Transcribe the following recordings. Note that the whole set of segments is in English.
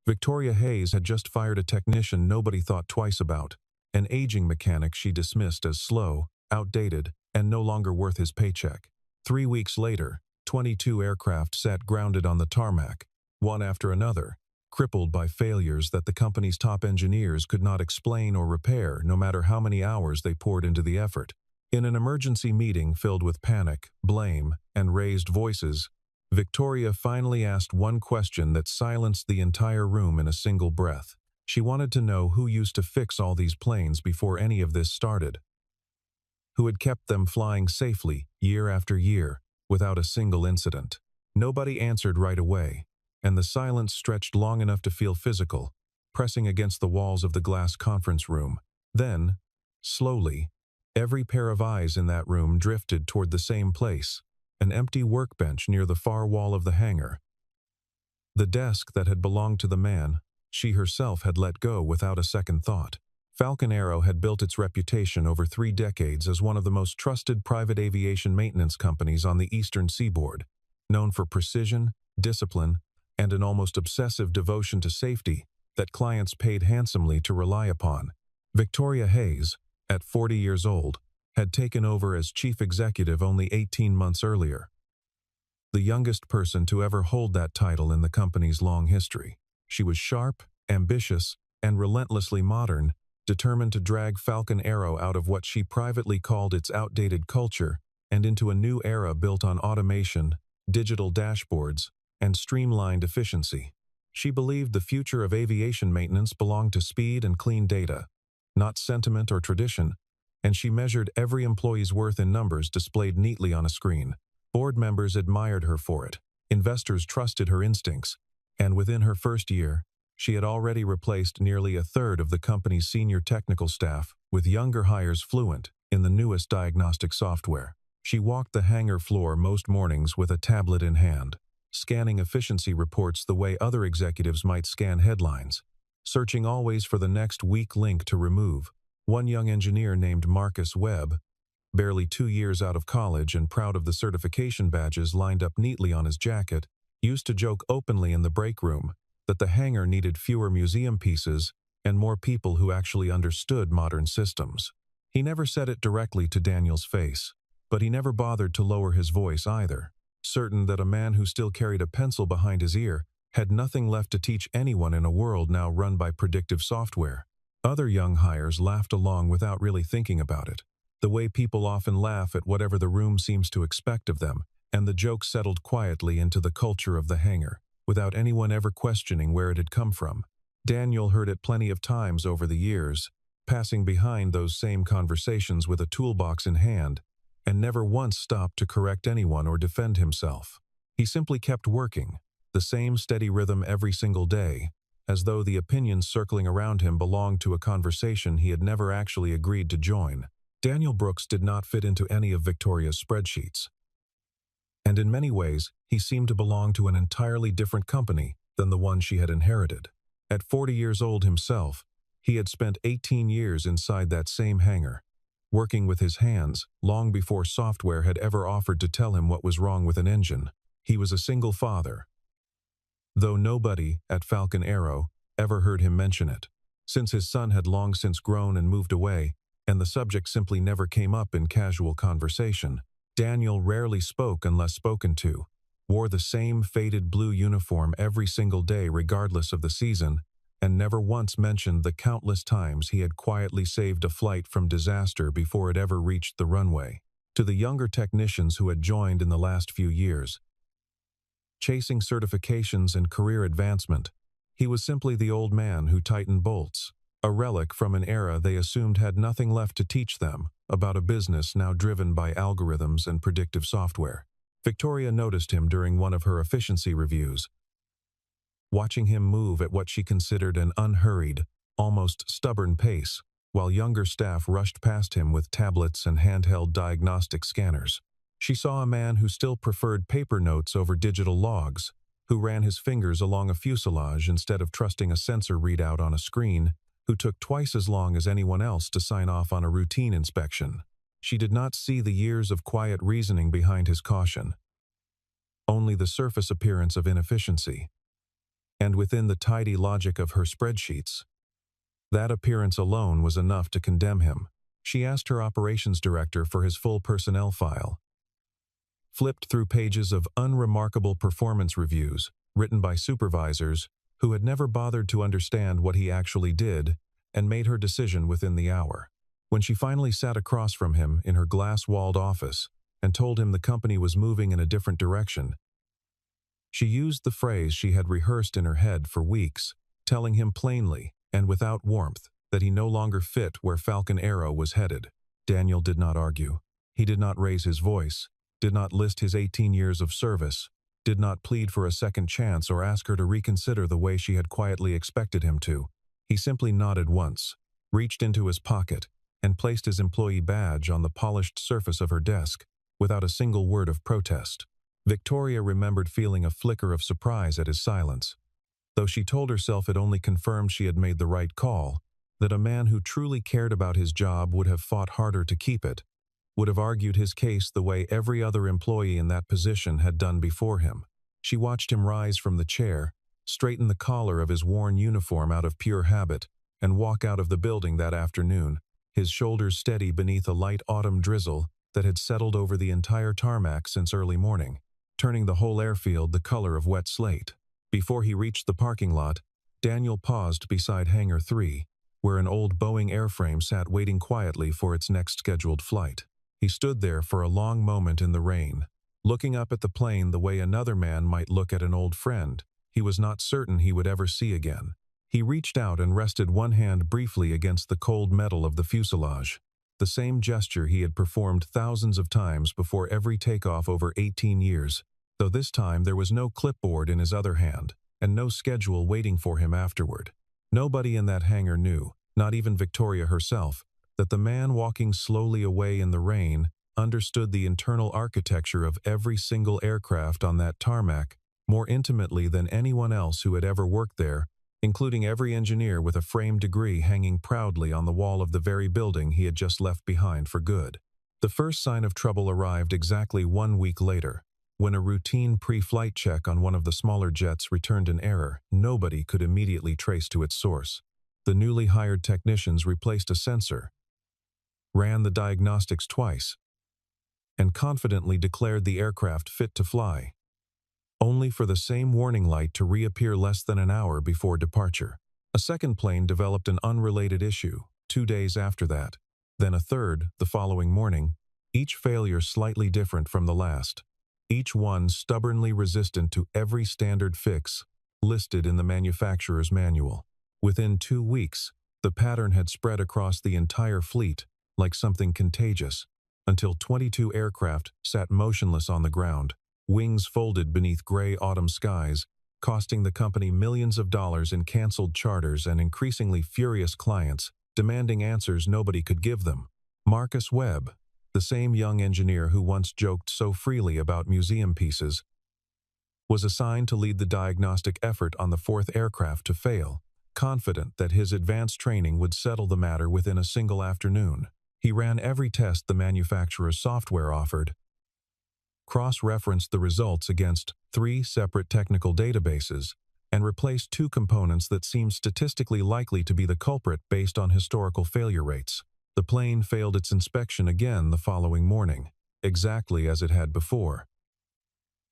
Victoria Hayes had just fired a technician nobody thought twice about, an aging mechanic she dismissed as slow, outdated, and no longer worth his paycheck. 3 weeks later, 22 aircraft sat grounded on the tarmac, one after another, crippled by failures that the company's top engineers could not explain or repair no matter how many hours they poured into the effort. In an emergency meeting filled with panic, blame, and raised voices, Victoria finally asked one question that silenced the entire room in a single breath. She wanted to know who used to fix all these planes before any of this started. Who had kept them flying safely, year after year, without a single incident. Nobody answered right away, and the silence stretched long enough to feel physical, pressing against the walls of the glass conference room. Then, slowly, every pair of eyes in that room drifted toward the same place, an empty workbench near the far wall of the hangar. The desk that had belonged to the man she herself had let go without a second thought. Falcon Arrow had built its reputation over 3 decades as one of the most trusted private aviation maintenance companies on the eastern seaboard, known for precision, discipline, and an almost obsessive devotion to safety that clients paid handsomely to rely upon. Victoria Hayes, at 40 years old, had taken over as chief executive only 18 months earlier, the youngest person to ever hold that title in the company's long history. She was sharp, ambitious, and relentlessly modern, determined to drag Falcon Arrow out of what she privately called its outdated culture and into a new era built on automation, digital dashboards, and streamlined efficiency. She believed the future of aviation maintenance belonged to speed and clean data, not sentiment or tradition, and she measured every employee's worth in numbers displayed neatly on a screen. Board members admired her for it, investors trusted her instincts, and within her first year, she had already replaced nearly a third of the company's senior technical staff with younger hires fluent in the newest diagnostic software. She walked the hangar floor most mornings with a tablet in hand, scanning efficiency reports the way other executives might scan headlines, searching always for the next weak link to remove. One young engineer named Marcus Webb, barely 2 years out of college and proud of the certification badges lined up neatly on his jacket, used to joke openly in the break room that the hangar needed fewer museum pieces and more people who actually understood modern systems. He never said it directly to Daniel's face, but he never bothered to lower his voice either, certain that a man who still carried a pencil behind his ear had nothing left to teach anyone in a world now run by predictive software. Other young hires laughed along without really thinking about it, the way people often laugh at whatever the room seems to expect of them, and the joke settled quietly into the culture of the hangar, without anyone ever questioning where it had come from. Daniel heard it plenty of times over the years, passing behind those same conversations with a toolbox in hand, and never once stopped to correct anyone or defend himself. He simply kept working, the same steady rhythm every single day, as though the opinions circling around him belonged to a conversation he had never actually agreed to join. Daniel Brooks did not fit into any of Victoria's spreadsheets, and in many ways, he seemed to belong to an entirely different company than the one she had inherited. At 40 years old himself, he had spent 18 years inside that same hangar, working with his hands long before software had ever offered to tell him what was wrong with an engine. He was a single father, though nobody at Falcon Arrow ever heard him mention it, since his son had long since grown and moved away, and the subject simply never came up in casual conversation. Daniel rarely spoke unless spoken to, wore the same faded blue uniform every single day regardless of the season, and never once mentioned the countless times he had quietly saved a flight from disaster before it ever reached the runway. To the younger technicians who had joined in the last few years, chasing certifications and career advancement, he was simply the old man who tightened bolts, a relic from an era they assumed had nothing left to teach them about a business now driven by algorithms and predictive software. Victoria noticed him during one of her efficiency reviews, watching him move at what she considered an unhurried, almost stubborn pace, while younger staff rushed past him with tablets and handheld diagnostic scanners. She saw a man who still preferred paper notes over digital logs, who ran his fingers along a fuselage instead of trusting a sensor readout on a screen, who took twice as long as anyone else to sign off on a routine inspection. She did not see the years of quiet reasoning behind his caution, only the surface appearance of inefficiency. and within the tidy logic of her spreadsheets. That appearance alone was enough to condemn him. She asked her operations director for his full personnel file, flipped through pages of unremarkable performance reviews written by supervisors who had never bothered to understand what he actually did, and made her decision within the hour. When she finally sat across from him in her glass-walled office and told him the company was moving in a different direction, she used the phrase she had rehearsed in her head for weeks, telling him plainly and without warmth that he no longer fit where Falcon Arrow was headed. Daniel did not argue. He did not raise his voice, did not list his 18 years of service, did not plead for a second chance or ask her to reconsider the way she had quietly expected him to. He simply nodded once, reached into his pocket, and placed his employee badge on the polished surface of her desk, without a single word of protest. Victoria remembered feeling a flicker of surprise at his silence, though she told herself it only confirmed she had made the right call, that a man who truly cared about his job would have fought harder to keep it, would have argued his case the way every other employee in that position had done before him. She watched him rise from the chair, straighten the collar of his worn uniform out of pure habit, and walk out of the building that afternoon, his shoulders steady beneath a light autumn drizzle that had settled over the entire tarmac since early morning, turning the whole airfield the color of wet slate. Before he reached the parking lot, Daniel paused beside Hangar 3, where an old Boeing airframe sat waiting quietly for its next scheduled flight. He stood there for a long moment in the rain, looking up at the plane the way another man might look at an old friend he was not certain he would ever see again. He reached out and rested one hand briefly against the cold metal of the fuselage, the same gesture he had performed thousands of times before every takeoff over 18 years, though this time there was no clipboard in his other hand, and no schedule waiting for him afterward. Nobody in that hangar knew, not even Victoria herself, that the man walking slowly away in the rain understood the internal architecture of every single aircraft on that tarmac more intimately than anyone else who had ever worked there, including every engineer with a framed degree hanging proudly on the wall of the very building he had just left behind for good. The first sign of trouble arrived exactly 1 week later, when a routine pre-flight check on one of the smaller jets returned an error nobody could immediately trace to its source. The newly hired technicians replaced a sensor, ran the diagnostics twice, and confidently declared the aircraft fit to fly, only for the same warning light to reappear less than an hour before departure. A second plane developed an unrelated issue 2 days after that, then a third the following morning, each failure slightly different from the last, each one stubbornly resistant to every standard fix listed in the manufacturer's manual. Within 2 weeks, the pattern had spread across the entire fleet like something contagious, until 22 aircraft sat motionless on the ground, wings folded beneath gray autumn skies, costing the company millions of dollars in canceled charters and increasingly furious clients, demanding answers nobody could give them. Marcus Webb, the same young engineer who once joked so freely about museum pieces, was assigned to lead the diagnostic effort on the fourth aircraft to fail, confident that his advanced training would settle the matter within a single afternoon. He ran every test the manufacturer's software offered, cross-referenced the results against 3 separate technical databases, and replaced 2 components that seemed statistically likely to be the culprit based on historical failure rates. The plane failed its inspection again the following morning, exactly as it had before.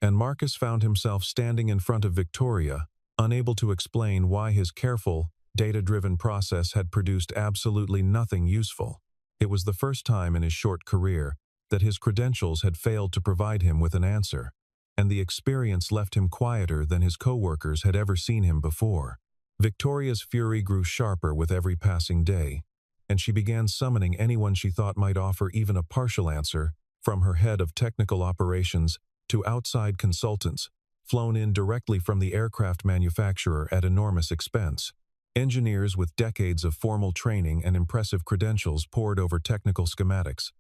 And Marcus found himself standing in front of Victoria, unable to explain why his careful, data-driven process had produced absolutely nothing useful. It was the first time in his short career that his credentials had failed to provide him with an answer, and the experience left him quieter than his coworkers had ever seen him before. Victoria's fury grew sharper with every passing day, and she began summoning anyone she thought might offer even a partial answer, from her head of technical operations to outside consultants, flown in directly from the aircraft manufacturer at enormous expense. Engineers with decades of formal training and impressive credentials pored over technical schematics,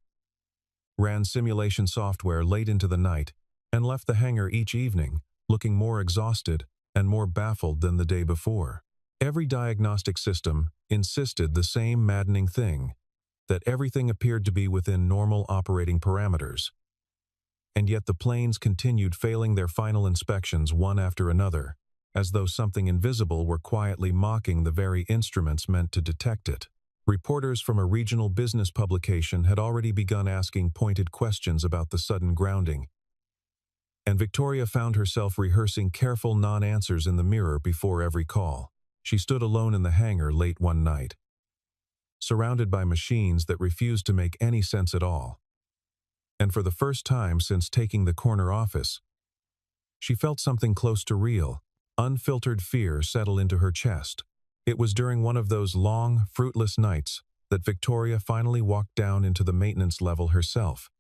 ran simulation software late into the night, and left the hangar each evening, looking more exhausted and more baffled than the day before. Every diagnostic system insisted the same maddening thing, that everything appeared to be within normal operating parameters. And yet the planes continued failing their final inspections one after another, as though something invisible were quietly mocking the very instruments meant to detect it. Reporters from a regional business publication had already begun asking pointed questions about the sudden grounding, and Victoria found herself rehearsing careful non-answers in the mirror before every call. She stood alone in the hangar late one night, surrounded by machines that refused to make any sense at all. And for the first time since taking the corner office, she felt something close to real, unfiltered fear settle into her chest. It was during one of those long, fruitless nights that Victoria finally walked down into the maintenance level herself.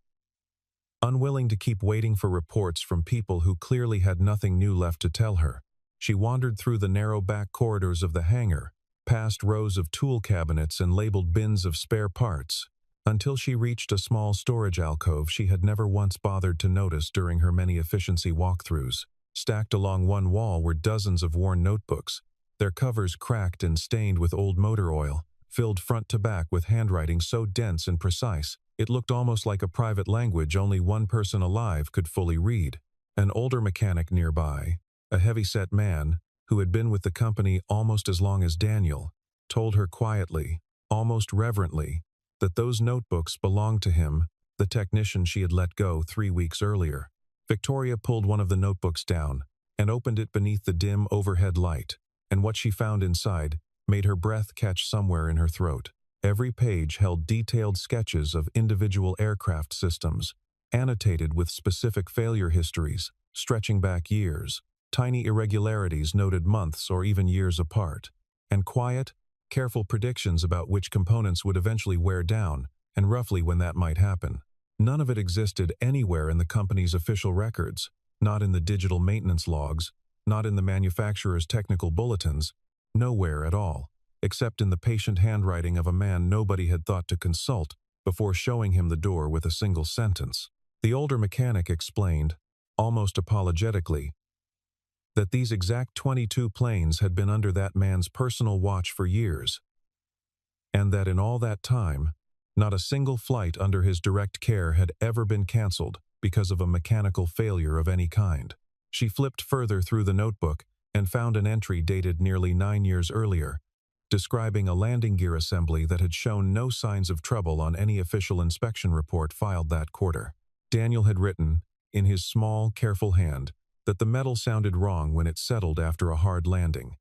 Unwilling to keep waiting for reports from people who clearly had nothing new left to tell her, she wandered through the narrow back corridors of the hangar, past rows of tool cabinets and labeled bins of spare parts, until she reached a small storage alcove she had never once bothered to notice during her many efficiency walkthroughs. Stacked along one wall were dozens of worn notebooks, their covers cracked and stained with old motor oil, filled front to back with handwriting so dense and precise, it looked almost like a private language only one person alive could fully read. An older mechanic nearby, a heavy-set man, who had been with the company almost as long as Daniel, told her quietly, almost reverently, that those notebooks belonged to him, the technician she had let go 3 weeks earlier. Victoria pulled one of the notebooks down and opened it beneath the dim overhead light, and what she found inside made her breath catch somewhere in her throat. Every page held detailed sketches of individual aircraft systems, annotated with specific failure histories, stretching back years. Tiny irregularities noted months or even years apart, and quiet, careful predictions about which components would eventually wear down and roughly when that might happen. None of it existed anywhere in the company's official records, not in the digital maintenance logs, not in the manufacturer's technical bulletins, nowhere at all, except in the patient handwriting of a man nobody had thought to consult before showing him the door with a single sentence. The older mechanic explained, almost apologetically, that these exact 22 planes had been under that man's personal watch for years, and that in all that time, not a single flight under his direct care had ever been canceled because of a mechanical failure of any kind. She flipped further through the notebook and found an entry dated nearly 9 years earlier, describing a landing gear assembly that had shown no signs of trouble on any official inspection report filed that quarter. Daniel had written, in his small, careful hand, that the metal sounded wrong when it settled after a hard landing,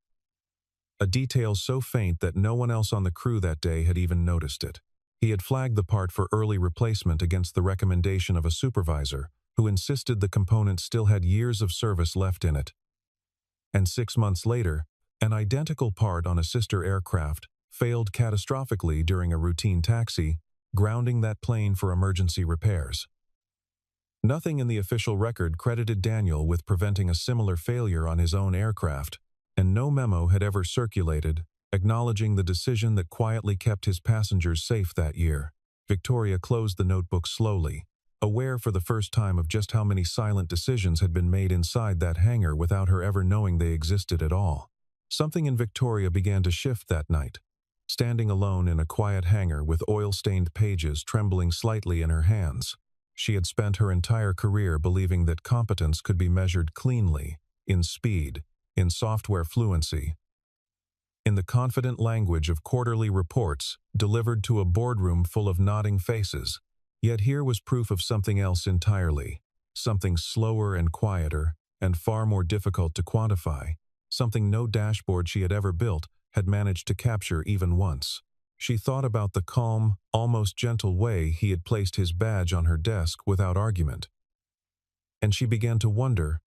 a detail so faint that no one else on the crew that day had even noticed it. He had flagged the part for early replacement against the recommendation of a supervisor who insisted the component still had years of service left in it. And 6 months later, an identical part on a sister aircraft failed catastrophically during a routine taxi, grounding that plane for emergency repairs. Nothing in the official record credited Daniel with preventing a similar failure on his own aircraft, and no memo had ever circulated acknowledging the decision that quietly kept his passengers safe that year. Victoria closed the notebook slowly, aware for the first time of just how many silent decisions had been made inside that hangar without her ever knowing they existed at all. Something in Victoria began to shift that night. Standing alone in a quiet hangar with oil-stained pages trembling slightly in her hands, she had spent her entire career believing that competence could be measured cleanly, in speed, in software fluency, in the confident language of quarterly reports delivered to a boardroom full of nodding faces. Yet here was proof of something else entirely, something slower and quieter, and far more difficult to quantify, something no dashboard she had ever built had managed to capture even once. She thought about the calm, almost gentle way he had placed his badge on her desk without argument. And she began to wonder,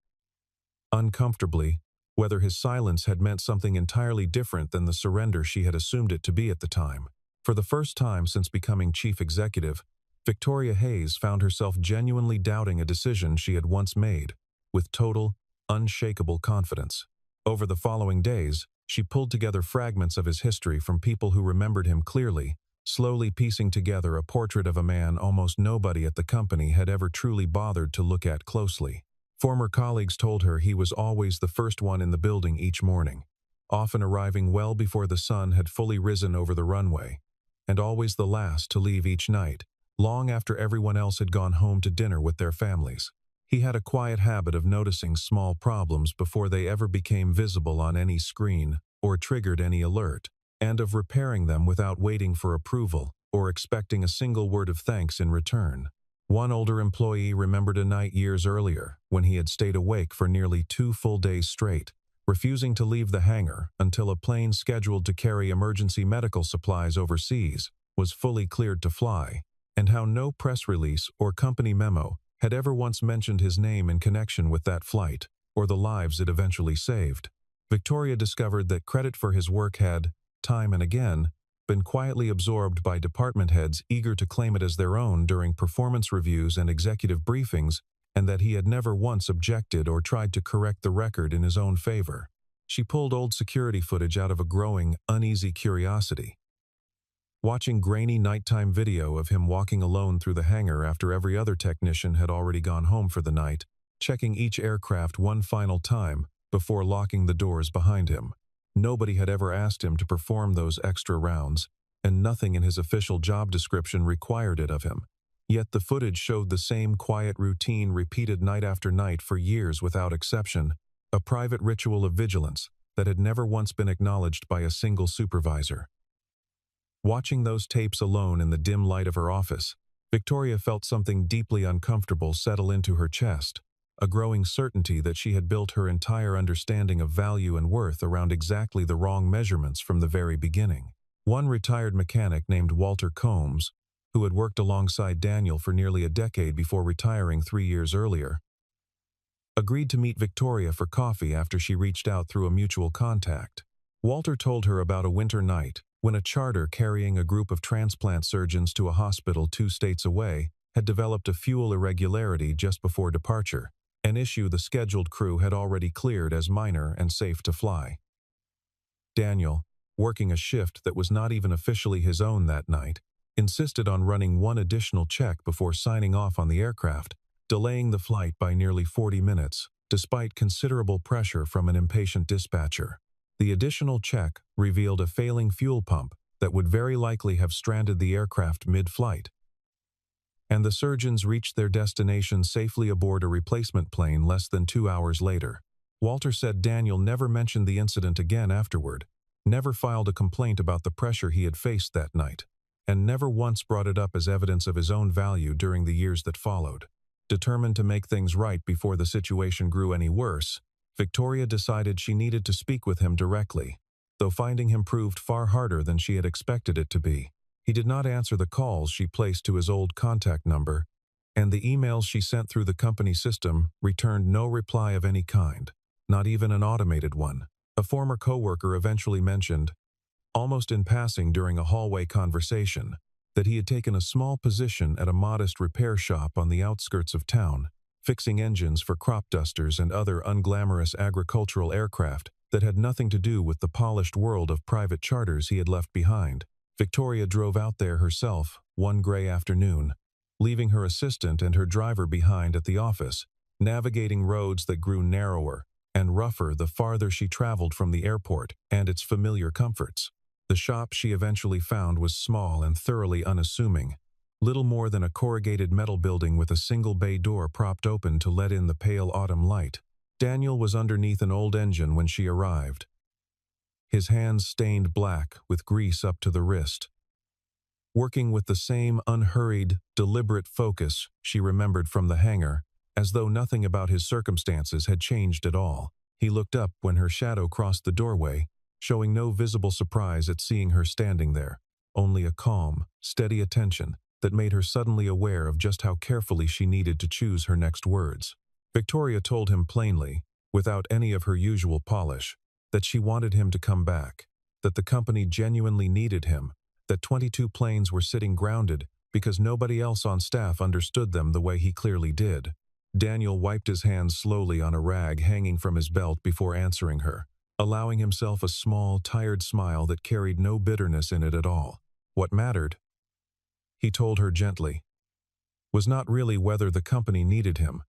uncomfortably, whether his silence had meant something entirely different than the surrender she had assumed it to be at the time. For the first time since becoming chief executive, Victoria Hayes found herself genuinely doubting a decision she had once made, with total, unshakable confidence. Over the following days, she pulled together fragments of his history from people who remembered him clearly, slowly piecing together a portrait of a man almost nobody at the company had ever truly bothered to look at closely. Former colleagues told her he was always the first one in the building each morning, often arriving well before the sun had fully risen over the runway, and always the last to leave each night, long after everyone else had gone home to dinner with their families. He had a quiet habit of noticing small problems before they ever became visible on any screen or triggered any alert, and of repairing them without waiting for approval or expecting a single word of thanks in return. One older employee remembered a night years earlier when he had stayed awake for nearly 2 full days straight, refusing to leave the hangar until a plane scheduled to carry emergency medical supplies overseas was fully cleared to fly, and how no press release or company memo had ever once mentioned his name in connection with that flight or the lives it eventually saved. Victoria discovered that credit for his work had, time and again, been quietly absorbed by department heads eager to claim it as their own during performance reviews and executive briefings, and that he had never once objected or tried to correct the record in his own favor. She pulled old security footage out of a growing, uneasy curiosity. Watching grainy nighttime video of him walking alone through the hangar after every other technician had already gone home for the night, checking each aircraft one final time before locking the doors behind him. Nobody had ever asked him to perform those extra rounds, and nothing in his official job description required it of him. Yet the footage showed the same quiet routine repeated night after night for years without exception, a private ritual of vigilance that had never once been acknowledged by a single supervisor. Watching those tapes alone in the dim light of her office, Victoria felt something deeply uncomfortable settle into her chest, a growing certainty that she had built her entire understanding of value and worth around exactly the wrong measurements from the very beginning. One retired mechanic named Walter Combs, who had worked alongside Daniel for nearly a decade before retiring 3 years earlier, agreed to meet Victoria for coffee after she reached out through a mutual contact. Walter told her about a winter night when a charter carrying a group of transplant surgeons to a hospital 2 states away had developed a fuel irregularity just before departure, an issue the scheduled crew had already cleared as minor and safe to fly. Daniel, working a shift that was not even officially his own that night, insisted on running one additional check before signing off on the aircraft, delaying the flight by nearly 40 minutes, despite considerable pressure from an impatient dispatcher. The additional check revealed a failing fuel pump that would very likely have stranded the aircraft mid-flight, and the surgeons reached their destination safely aboard a replacement plane less than 2 hours later. Walter said Daniel never mentioned the incident again afterward, never filed a complaint about the pressure he had faced that night, and never once brought it up as evidence of his own value during the years that followed. Determined to make things right before the situation grew any worse, Victoria decided she needed to speak with him directly, though finding him proved far harder than she had expected it to be. He did not answer the calls she placed to his old contact number, and the emails she sent through the company system returned no reply of any kind, not even an automated one. A former coworker eventually mentioned, almost in passing during a hallway conversation, that he had taken a small position at a modest repair shop on the outskirts of town, fixing engines for crop dusters and other unglamorous agricultural aircraft that had nothing to do with the polished world of private charters he had left behind. Victoria drove out there herself one gray afternoon, leaving her assistant and her driver behind at the office, navigating roads that grew narrower and rougher the farther she traveled from the airport and its familiar comforts. The shop she eventually found was small and thoroughly unassuming, little more than a corrugated metal building with a single bay door propped open to let in the pale autumn light. Daniel was underneath an old engine when she arrived, his hands stained black with grease up to the wrist. Working with the same unhurried, deliberate focus she remembered from the hangar, as though nothing about his circumstances had changed at all. He looked up when her shadow crossed the doorway, showing no visible surprise at seeing her standing there, only a calm, steady attention that made her suddenly aware of just how carefully she needed to choose her next words. Victoria told him plainly, without any of her usual polish, that she wanted him to come back, that the company genuinely needed him, that 22 planes were sitting grounded because nobody else on staff understood them the way he clearly did. Daniel wiped his hands slowly on a rag hanging from his belt before answering her, allowing himself a small, tired smile that carried no bitterness in it at all. What mattered, he told her gently, was not really whether the company needed him,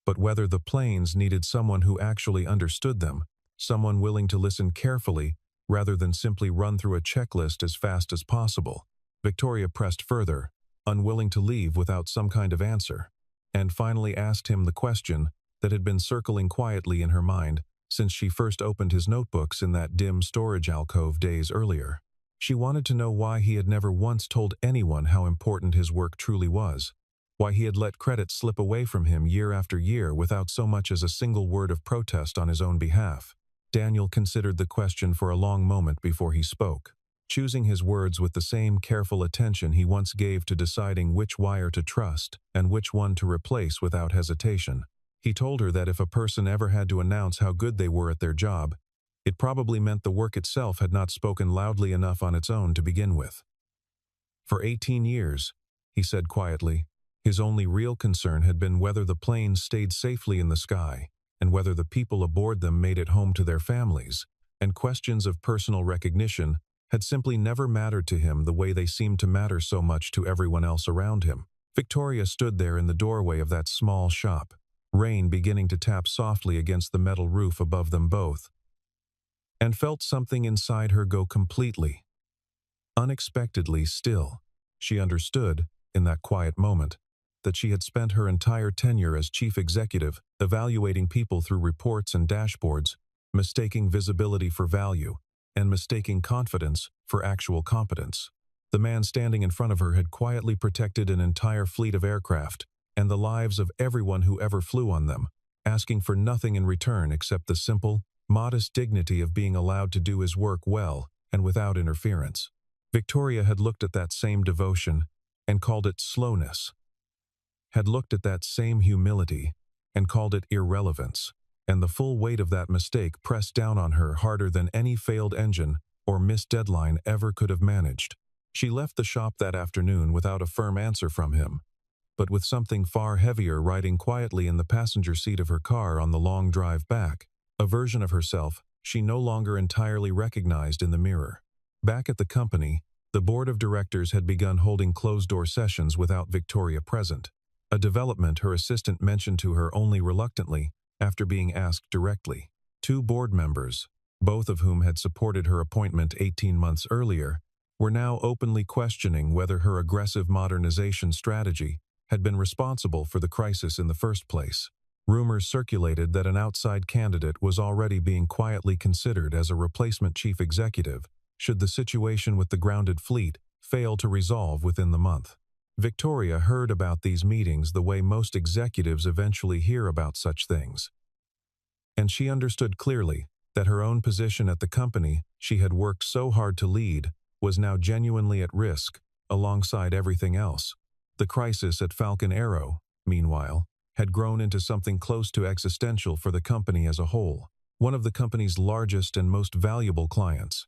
but whether the planes needed someone who actually understood them, someone willing to listen carefully rather than simply run through a checklist as fast as possible. Victoria pressed further, unwilling to leave without some kind of answer. and finally asked him the question that had been circling quietly in her mind since she first opened his notebooks in that dim storage alcove days earlier. She wanted to know why he had never once told anyone how important his work truly was, why he had let credit slip away from him year after year without so much as a single word of protest on his own behalf. Daniel considered the question for a long moment before he spoke, choosing his words with the same careful attention he once gave to deciding which wire to trust and which one to replace without hesitation. He told her that if a person ever had to announce how good they were at their job, it probably meant the work itself had not spoken loudly enough on its own to begin with. For 18 years, he said quietly, his only real concern had been whether the planes stayed safely in the sky and whether the people aboard them made it home to their families, and questions of personal recognition had simply never mattered to him the way they seemed to matter so much to everyone else around him. Victoria stood there in the doorway of that small shop, rain beginning to tap softly against the metal roof above them both, and felt something inside her go completely, unexpectedly still. She understood, in that quiet moment, that she had spent her entire tenure as chief executive evaluating people through reports and dashboards, mistaking visibility for value, and mistaking confidence for actual competence. The man standing in front of her had quietly protected an entire fleet of aircraft and the lives of everyone who ever flew on them, asking for nothing in return except the simple, modest dignity of being allowed to do his work well and without interference. Victoria had looked at that same devotion and called it slowness, had looked at that same humility and called it irrelevance, and the full weight of that mistake pressed down on her harder than any failed engine or missed deadline ever could have managed. She left the shop that afternoon without a firm answer from him, but with something far heavier riding quietly in the passenger seat of her car on the long drive back, a version of herself she no longer entirely recognized in the mirror. Back at the company, the board of directors had begun holding closed-door sessions without Victoria present, a development her assistant mentioned to her only reluctantly after being asked directly. 2 board members, both of whom had supported her appointment 18 months earlier, were now openly questioning whether her aggressive modernization strategy had been responsible for the crisis in the first place. Rumors circulated that an outside candidate was already being quietly considered as a replacement chief executive should the situation with the grounded fleet fail to resolve within the month. Victoria heard about these meetings the way most executives eventually hear about such things, and she understood clearly that her own position at the company she had worked so hard to lead was now genuinely at risk alongside everything else. The crisis at Falcon Arrow, meanwhile, had grown into something close to existential for the company as a whole, one of the company's largest and most valuable clients.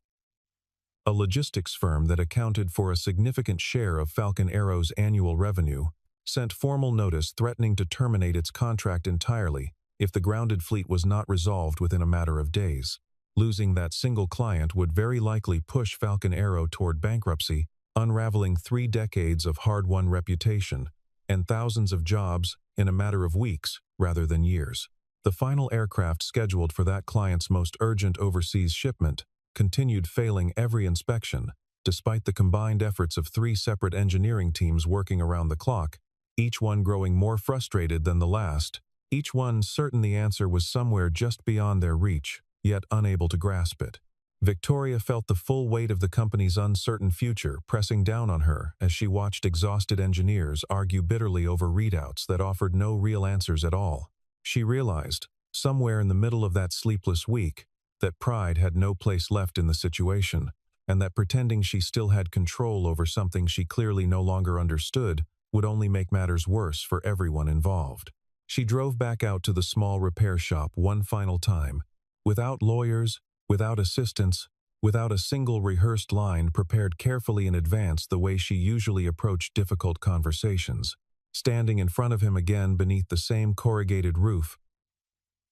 A logistics firm that accounted for a significant share of Falcon Arrow's annual revenue sent formal notice threatening to terminate its contract entirely if the grounded fleet was not resolved within a matter of days. Losing that single client would very likely push Falcon Arrow toward bankruptcy, unraveling 3 decades of hard-won reputation and thousands of jobs in a matter of weeks rather than years. The final aircraft scheduled for that client's most urgent overseas shipment continued failing every inspection, despite the combined efforts of 3 separate engineering teams working around the clock, each one growing more frustrated than the last, each one certain the answer was somewhere just beyond their reach, yet unable to grasp it. Victoria felt the full weight of the company's uncertain future pressing down on her as she watched exhausted engineers argue bitterly over readouts that offered no real answers at all. She realized, somewhere in the middle of that sleepless week, that pride had no place left in the situation, and that pretending she still had control over something she clearly no longer understood would only make matters worse for everyone involved. She drove back out to the small repair shop one final time, without lawyers, without assistants, without a single rehearsed line prepared carefully in advance the way she usually approached difficult conversations. Standing in front of him again beneath the same corrugated roof,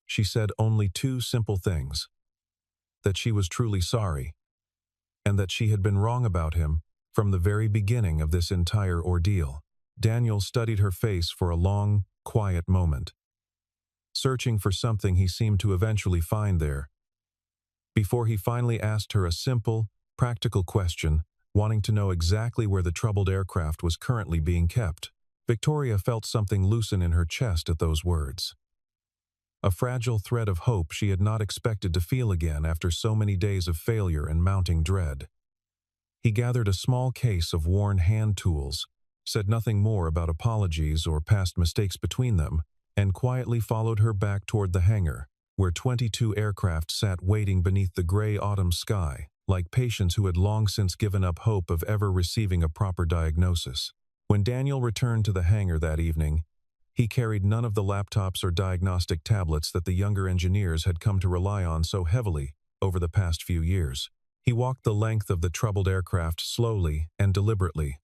she said only 2 simple things: that she was truly sorry, and that she had been wrong about him from the very beginning of this entire ordeal. Daniel studied her face for a long, quiet moment, searching for something he seemed to eventually find there, before he finally asked her a simple, practical question, wanting to know exactly where the troubled aircraft was currently being kept. Victoria felt something loosen in her chest at those words. A fragile thread of hope she had not expected to feel again after so many days of failure and mounting dread. He gathered a small case of worn hand tools, said nothing more about apologies or past mistakes between them, and quietly followed her back toward the hangar, where 22 aircraft sat waiting beneath the gray autumn sky, like patients who had long since given up hope of ever receiving a proper diagnosis. When Daniel returned to the hangar that evening, he carried none of the laptops or diagnostic tablets that the younger engineers had come to rely on so heavily over the past few years. He walked the length of the troubled aircraft slowly and deliberately,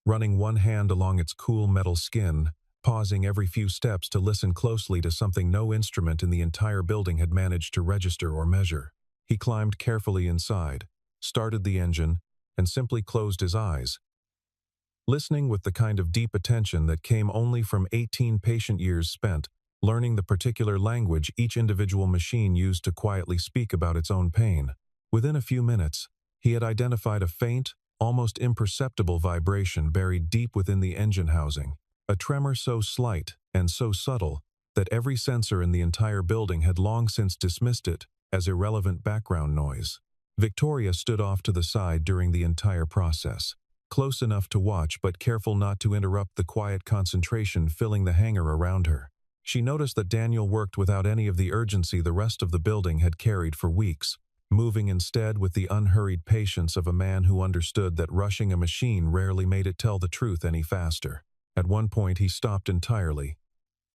running one hand along its cool metal skin, pausing every few steps to listen closely to something no instrument in the entire building had managed to register or measure. He climbed carefully inside, started the engine, and simply closed his eyes, listening with the kind of deep attention that came only from 18 patient years spent learning the particular language each individual machine used to quietly speak about its own pain. Within a few minutes, he had identified a faint, almost imperceptible vibration buried deep within the engine housing, a tremor so slight and so subtle that every sensor in the entire building had long since dismissed it as irrelevant background noise. Victoria stood off to the side during the entire process, close enough to watch but careful not to interrupt the quiet concentration filling the hangar around her. She noticed that Daniel worked without any of the urgency the rest of the building had carried for weeks, moving instead with the unhurried patience of a man who understood that rushing a machine rarely made it tell the truth any faster. At one point he stopped entirely,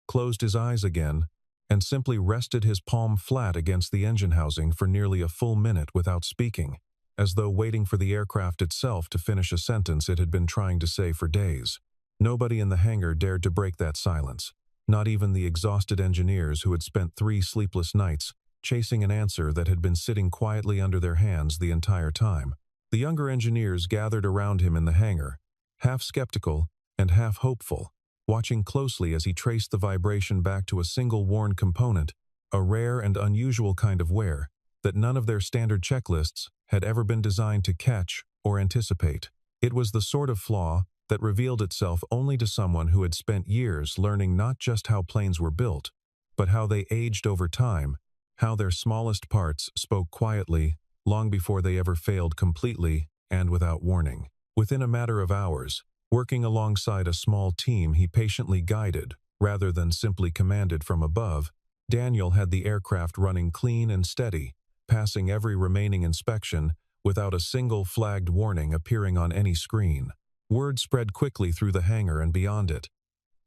closed his eyes again, and simply rested his palm flat against the engine housing for nearly a full minute without speaking, as though waiting for the aircraft itself to finish a sentence it had been trying to say for days. Nobody in the hangar dared to break that silence, not even the exhausted engineers who had spent 3 sleepless nights chasing an answer that had been sitting quietly under their hands the entire time. The younger engineers gathered around him in the hangar, half skeptical and half hopeful, watching closely as he traced the vibration back to a single worn component, a rare and unusual kind of wear that none of their standard checklists had ever been designed to catch or anticipate. It was the sort of flaw that revealed itself only to someone who had spent years learning not just how planes were built, but how they aged over time, how their smallest parts spoke quietly long before they ever failed completely and without warning. Within a matter of hours, working alongside a small team he patiently guided, rather than simply commanded from above, Daniel had the aircraft running clean and steady, passing every remaining inspection without a single flagged warning appearing on any screen. Word spread quickly through the hangar and beyond it,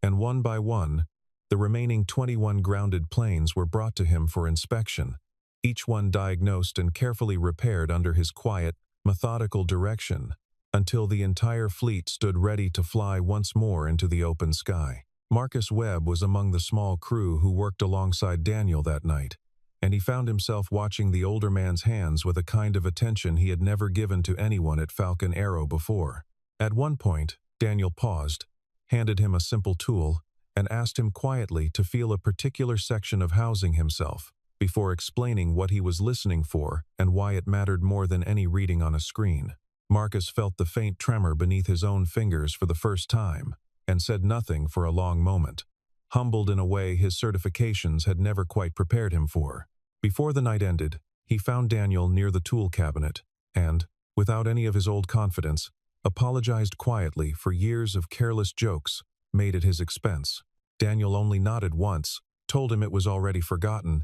and one by one, the remaining 21 grounded planes were brought to him for inspection, each one diagnosed and carefully repaired under his quiet, methodical direction, until the entire fleet stood ready to fly once more into the open sky. Marcus Webb was among the small crew who worked alongside Daniel that night, and he found himself watching the older man's hands with a kind of attention he had never given to anyone at Falcon Arrow before. At one point, Daniel paused, handed him a simple tool, and asked him quietly to feel a particular section of housing himself, before explaining what he was listening for and why it mattered more than any reading on a screen. Marcus felt the faint tremor beneath his own fingers for the first time, and said nothing for a long moment, humbled in a way his certifications had never quite prepared him for. Before the night ended, he found Daniel near the tool cabinet, and, without any of his old confidence, apologized quietly for years of careless jokes made at his expense. Daniel only nodded once, told him it was already forgotten,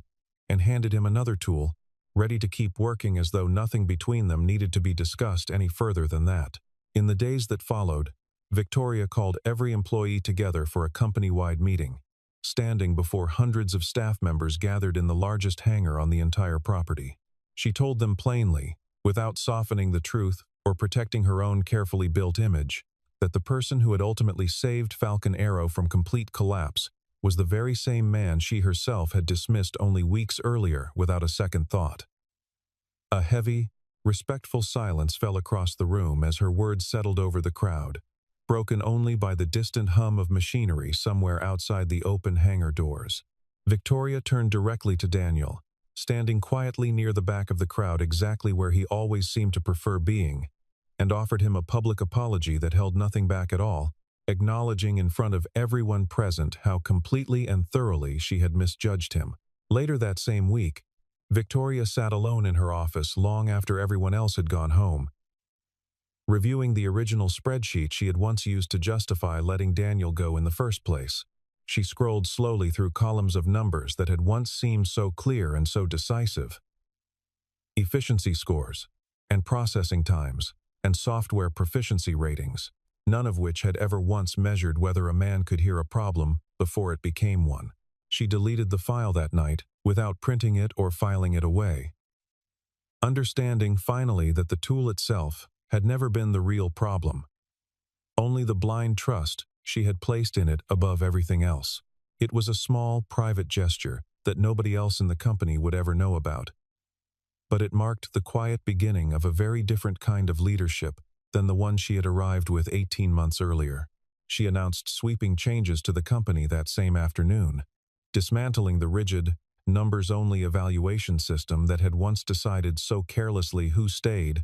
and handed him another tool, ready to keep working as though nothing between them needed to be discussed any further than that. In the days that followed, Victoria called every employee together for a company-wide meeting, standing before hundreds of staff members gathered in the largest hangar on the entire property. She told them plainly, without softening the truth or protecting her own carefully built image, that the person who had ultimately saved Falcon Arrow from complete collapse was the very same man she herself had dismissed only weeks earlier without a second thought. A heavy, respectful silence fell across the room as her words settled over the crowd, broken only by the distant hum of machinery somewhere outside the open hangar doors. Victoria turned directly to Daniel, standing quietly near the back of the crowd exactly where he always seemed to prefer being, and offered him a public apology that held nothing back at all, acknowledging in front of everyone present how completely and thoroughly she had misjudged him. Later that same week, Victoria sat alone in her office long after everyone else had gone home, reviewing the original spreadsheet she had once used to justify letting Daniel go in the first place. She scrolled slowly through columns of numbers that had once seemed so clear and so decisive. Efficiency scores, and processing times, and software proficiency ratings, none of which had ever once measured whether a man could hear a problem before it became one. She deleted the file that night without printing it or filing it away, understanding finally that the tool itself had never been the real problem, only the blind trust she had placed in it above everything else. It was a small, private gesture that nobody else in the company would ever know about, but it marked the quiet beginning of a very different kind of leadership than the one she had arrived with 18 months earlier. She announced sweeping changes to the company that same afternoon, dismantling the rigid, numbers-only evaluation system that had once decided so carelessly who stayed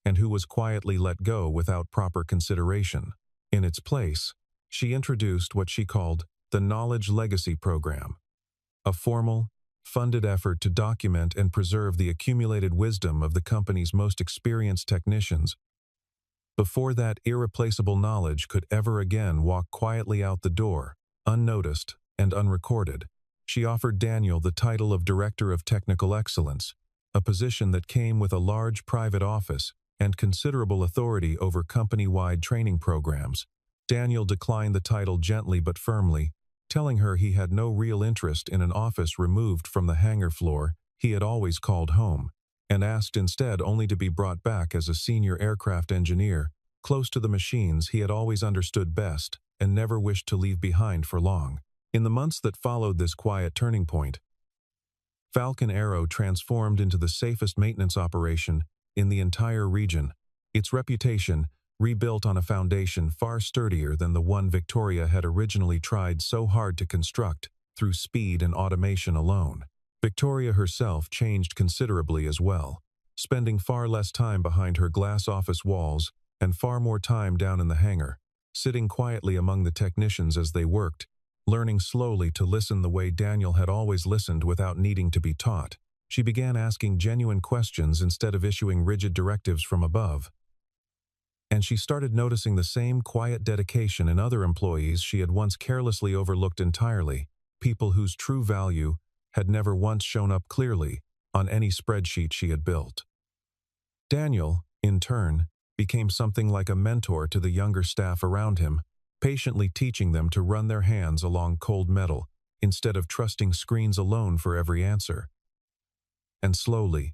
and who was quietly let go without proper consideration. In its place, she introduced what she called the Knowledge Legacy Program, a formal, funded effort to document and preserve the accumulated wisdom of the company's most experienced technicians before that irreplaceable knowledge could ever again walk quietly out the door, unnoticed and unrecorded. She offered Daniel the title of Director of Technical Excellence, a position that came with a large private office and considerable authority over company-wide training programs. Daniel declined the title gently but firmly, telling her he had no real interest in an office removed from the hangar floor he had always called home, and asked instead only to be brought back as a senior aircraft engineer, close to the machines he had always understood best and never wished to leave behind for long. In the months that followed this quiet turning point, Falcon Aero transformed into the safest maintenance operation in the entire region, its reputation rebuilt on a foundation far sturdier than the one Victoria had originally tried so hard to construct through speed and automation alone. Victoria herself changed considerably as well, spending far less time behind her glass office walls and far more time down in the hangar, sitting quietly among the technicians as they worked, learning slowly to listen the way Daniel had always listened without needing to be taught. She began asking genuine questions instead of issuing rigid directives from above. And she started noticing the same quiet dedication in other employees she had once carelessly overlooked entirely, people whose true value had never once shown up clearly on any spreadsheet she had built. Daniel, in turn, became something like a mentor to the younger staff around him, patiently teaching them to run their hands along cold metal instead of trusting screens alone for every answer. And slowly,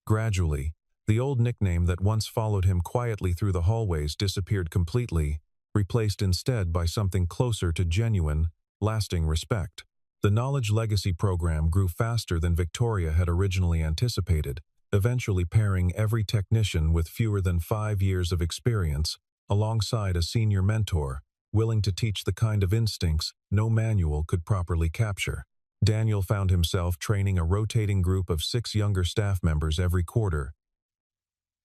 gradually, the old nickname that once followed him quietly through the hallways disappeared completely, replaced instead by something closer to genuine, lasting respect. The Knowledge Legacy Program grew faster than Victoria had originally anticipated, eventually pairing every technician with fewer than 5 years of experience, alongside a senior mentor, willing to teach the kind of instincts no manual could properly capture. Daniel found himself training a rotating group of 6 younger staff members every quarter,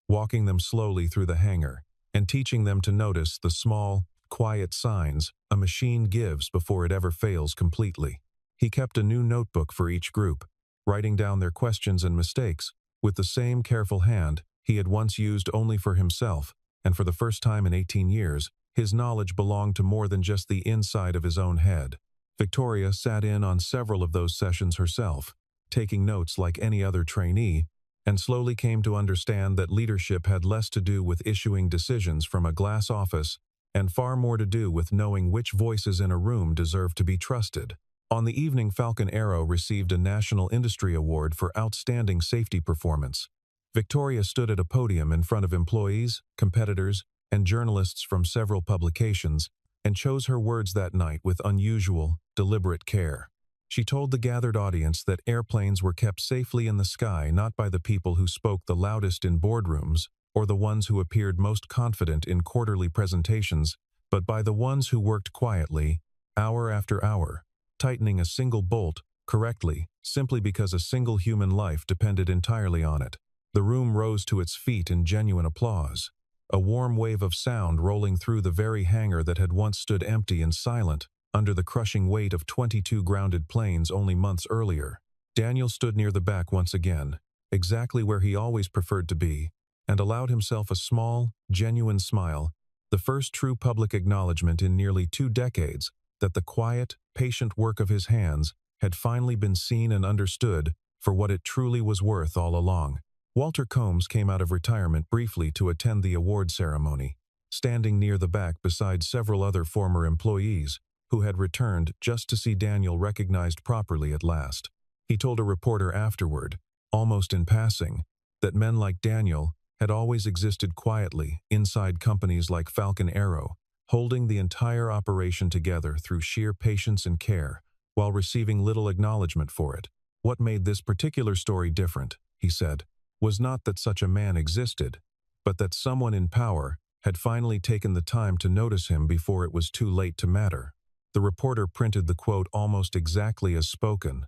walking them slowly through the hangar, and teaching them to notice the small, quiet signs a machine gives before it ever fails completely. He kept a new notebook for each group, writing down their questions and mistakes with the same careful hand he had once used only for himself, and for the first time in 18 years, his knowledge belonged to more than just the inside of his own head. Victoria sat in on several of those sessions herself, taking notes like any other trainee, and slowly came to understand that leadership had less to do with issuing decisions from a glass office and far more to do with knowing which voices in a room deserved to be trusted. On the evening Falcon Aero received a National Industry Award for outstanding safety performance, Victoria stood at a podium in front of employees, competitors, and journalists from several publications and chose her words that night with unusual, deliberate care. She told the gathered audience that airplanes were kept safely in the sky not by the people who spoke the loudest in boardrooms or the ones who appeared most confident in quarterly presentations, but by the ones who worked quietly, hour after hour, tightening a single bolt correctly simply because a single human life depended entirely on it. The room rose to its feet in genuine applause, a warm wave of sound rolling through the very hangar that had once stood empty and silent under the crushing weight of 22 grounded planes only months earlier. Daniel stood near the back once again, exactly where he always preferred to be, and allowed himself a small, genuine smile, the first true public acknowledgement in nearly 2 decades that the quiet, patient work of his hands had finally been seen and understood for what it truly was worth all along. Walter Combs came out of retirement briefly to attend the award ceremony, standing near the back beside several other former employees who had returned just to see Daniel recognized properly at last. He told a reporter afterward, almost in passing, that men like Daniel had always existed quietly inside companies like Falcon Arrow, holding the entire operation together through sheer patience and care, while receiving little acknowledgement for it. What made this particular story different, he said, was not that such a man existed, but that someone in power had finally taken the time to notice him before it was too late to matter. The reporter printed the quote almost exactly as spoken.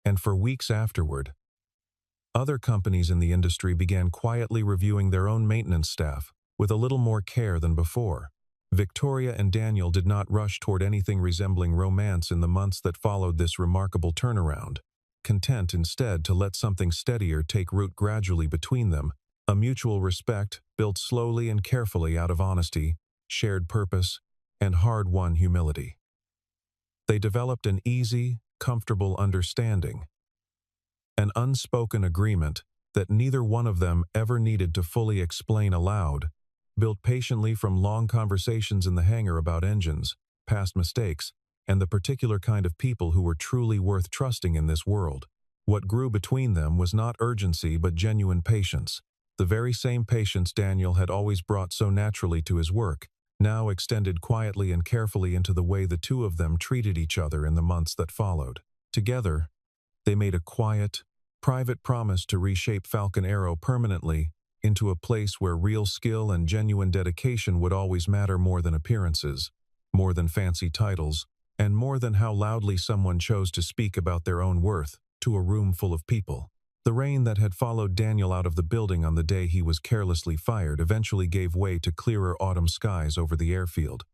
And for weeks afterward, other companies in the industry began quietly reviewing their own maintenance staff with a little more care than before. Victoria and Daniel did not rush toward anything resembling romance in the months that followed this remarkable turnaround, content instead to let something steadier take root gradually between them, a mutual respect built slowly and carefully out of honesty, shared purpose, and hard-won humility. They developed an easy, comfortable understanding, an unspoken agreement that neither one of them ever needed to fully explain aloud, built patiently from long conversations in the hangar about engines, past mistakes, and the particular kind of people who were truly worth trusting in this world. What grew between them was not urgency but genuine patience, the very same patience Daniel had always brought so naturally to his work, now extended quietly and carefully into the way the two of them treated each other in the months that followed. Together, they made a quiet, private promise to reshape Falcon Arrow permanently into a place where real skill and genuine dedication would always matter more than appearances, more than fancy titles, and more than how loudly someone chose to speak about their own worth to a room full of people. The rain that had followed Daniel out of the building on the day he was carelessly fired eventually gave way to clearer autumn skies over the airfield.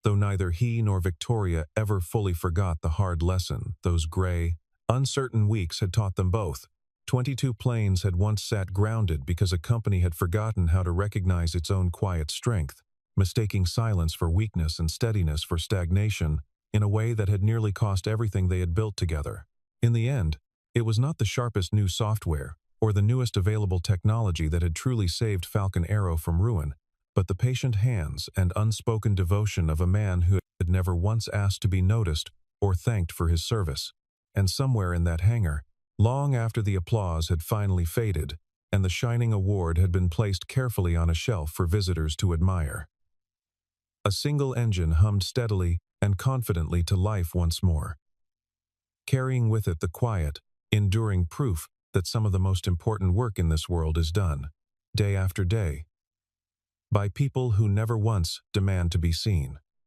Though neither he nor Victoria ever fully forgot the hard lesson those gray, uncertain weeks had taught them both. 22 planes had once sat grounded because a company had forgotten how to recognize its own quiet strength, mistaking silence for weakness and steadiness for stagnation in a way that had nearly cost everything they had built together. In the end, it was not the sharpest new software or the newest available technology that had truly saved Falcon Arrow from ruin, but the patient hands and unspoken devotion of a man who had never once asked to be noticed or thanked for his service. And somewhere in that hangar, long after the applause had finally faded and the shining award had been placed carefully on a shelf for visitors to admire, a single engine hummed steadily and confidently to life once more, carrying with it the quiet, enduring proof that some of the most important work in this world is done, day after day, by people who never once demand to be seen.